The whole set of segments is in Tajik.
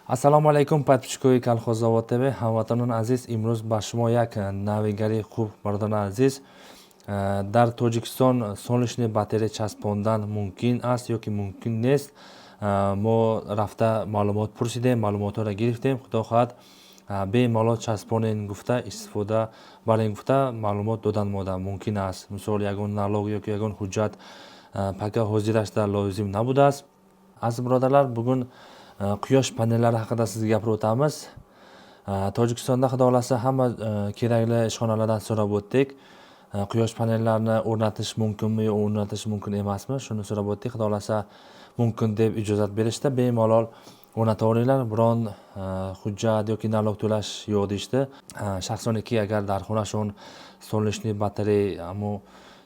Ассалому алайкум, подписчикои Колхозавод ТВ. Ҳамватанон азиз, имрӯз ба шумо як навигари хуб бардодан азиз. Дар Тоҷикистон солнечные батарея часпондан мумкин аст ё ки мумкин нест? Мо рафта маълумот пурсидем, маълумотро гирифтем. Худо хоҳад беmalol часпонен гуфта, истифода барен гуфта маълумот додан мода мумкин аст. Мисол ягон налог ё ки ягон ҳуҷҷат пока ҳозирашда лозим набудааст. Азиз бародарлар, бугун quyosh panellari haqida sizga gapirib o'tamiz. Tojikistonda xudo xolasa hamma kerakli ishxonalardan so'rab o'tdik. Quyosh panellarini o'rnatish mumkinmi yo o'rnatish mumkin emasmi? Shuni so'rab o'tdik. Xudo xolasa mumkin deb ijozat berishdi. Bemalol o'rnataveringlar, biron hujjat yoki налог to'lash yo'q deyishdi. Shaxsoniki agar dar xonashon solnечный батарея ammo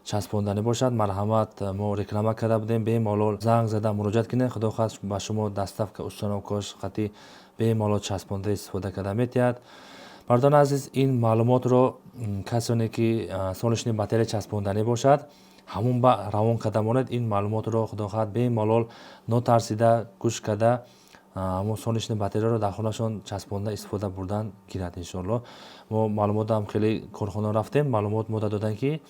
часпондани бошад, марҳамат, мо реклама карда будем. Беmalol занг зада муроҷиат кинед. Худо хоҳад ба шумо даставка установкош қати беmalol часпонда истифода карда метиҳад. Мардони азиз, ин маълумотро касоне ки солнечный батарея часпондани бошад, ҳамон ба равон карда монед. Ин маълумотро худо хоҳад беmalol нотарсида гӯш карда ҳамон солнечный батареяро дар хонашон часпонда истифода бурдан гирад иншоалло. Мо маълумотам хеле корхона рафтем, маълумот мода додан ки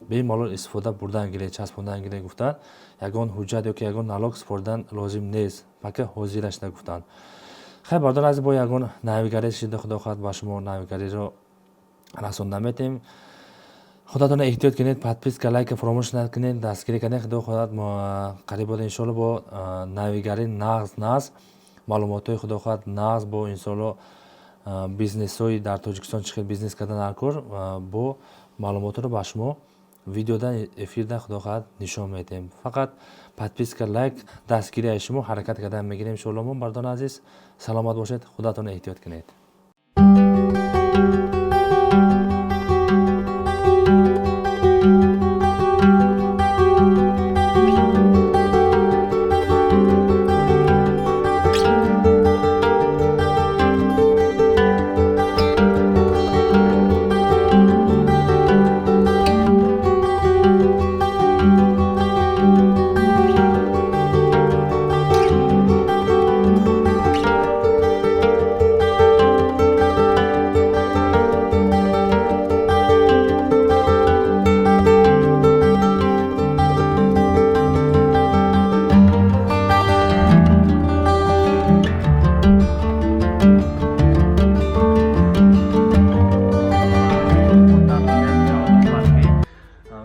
беmalol истифода бурдан гиред, часпондан гиред гуфтанд. Ягон ҳуҷҷат ёки ягон налог супордан лозим нест, пока ҳозираш нагуфтанд. Хайр, бардон азиз, бо ягон навигари шида худо хоҳад ба шумо навигариро расонда метем. Худатон эҳтиёт кинед, подписка, лайка фаромӯш накунед, дастгирӣ кунед. Худо хоҳад мо қарибода иншоалло бо навигари нағз маълумотҳои худо хоҳад нағз бо иншоалло бизнесҳои дар Тоҷикистон чӣ хел бизнес кардан дар кор бо маълумотро ба шумо видеодан эфирда худо хоҳад нишон медиҳем. Фақат подписка, лайк, дастгирии шумо ҳаракат кардан мегирем иншоалло. Мо бардон азиз, саломат бошед, худатон эҳтиёт кунед.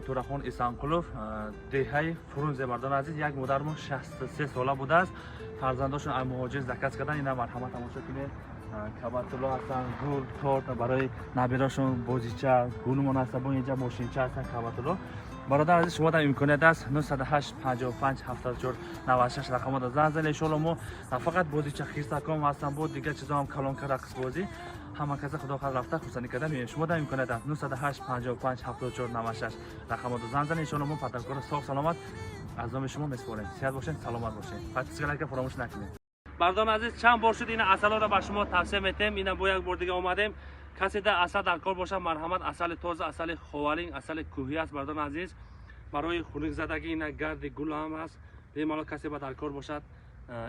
Турахон Исанқулов, деҳаи Фрунзе. Мардон азиз, як модармо 63 сола будааст. Фарзандошон ай муҳоҷир заказ кардан. Ина марҳамат тамошо кинед. Кабатуло ҳастанд, гул, торт барои набирашон, бозича, гулмон аст, бо инҷа мошинча ҳастанд. Кабатуло бародар азиз, шумо дар имконият аст 908 55 74 96 рақамода занг занед. иншоалло мо фақат бозича хирсаком ҳастанд, бо дигар чизо ҳам калонка рақс бозӣ ҳама каса худо хоҳад рафта хурсандӣ карда меоем. Шумо дар имконият аст 908 55 74 96 рақамода занг занед. иншоалло мо патакора соғ саломат аз номи шумо меспорем. сиҳат бошед, саломат бошед. подписка, лайка фаромӯш накунед. Бардон азиз, чанд бор шуд ин асалро ба шумо тавсия метем. Ина бо як бор дига омадем. касе да асал дар кор бошад, марҳамат, асали тоза, асали ховарин, асали кӯҳӣ аст. Бардон азиз, барои хунукзадагӣ ина гарди гул ҳам аст. бемалол касе ба дар кор бошад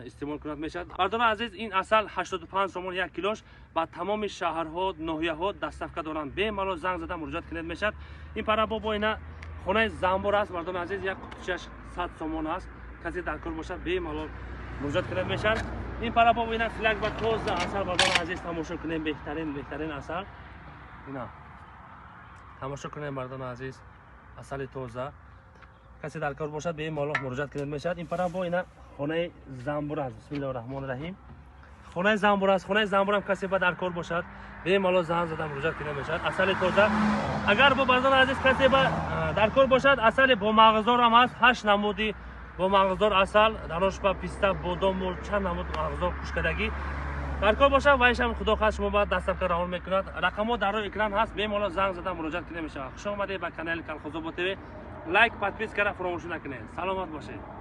استعمال کنند میشد. مردم عزیز، این عسل 85 سومون یک کیلوش با تمام شهرها ناحیه‌ها دستفکه دارند. به‌مالو زنگ زده مراجعت کنید میشد. این پرا با اینا خونه زنبور است. مردم عزیز، یک کوچه‌اش 100 سومون است. کسی در کار باشد به‌مالو مراجعت کنید میشد. این پرا با اینا فلک و توز عسل مردم عزیز تماشا کنید. بهترین عسل اینا تماشا کنید مردم عزیز. عسل توزه کسی در کار باشد به‌مالو مراجعت کنید میشد. این پرا با اینا خونه زنبور است. بسم الله الرحمن الرحیم. خونه زنبور است. خونه زنبور هم کسی با در کار باشد به‌مالو زنگ زده مراجعت کنید میشد. عسل توزه اگر با بردان عزیز کسی با در کار باشد، عسل با مغزدار هم هست. 8 نمودی با مغزدار عسل، دروش با پیستا، بادام و چند نمود مغزدار پوشکدگی در کار باشد. وایش هم خدا خواست شما بعد دستم کار راهنمایی میکند. رقم‌ها در روی اکران هست. به‌مالو زنگ زده مراجعت کنید میشد. خوش آمدید به کانال کالخوزآباد تv. لایک، پادپیس کردن فراموش نکنید. سلامت باشید.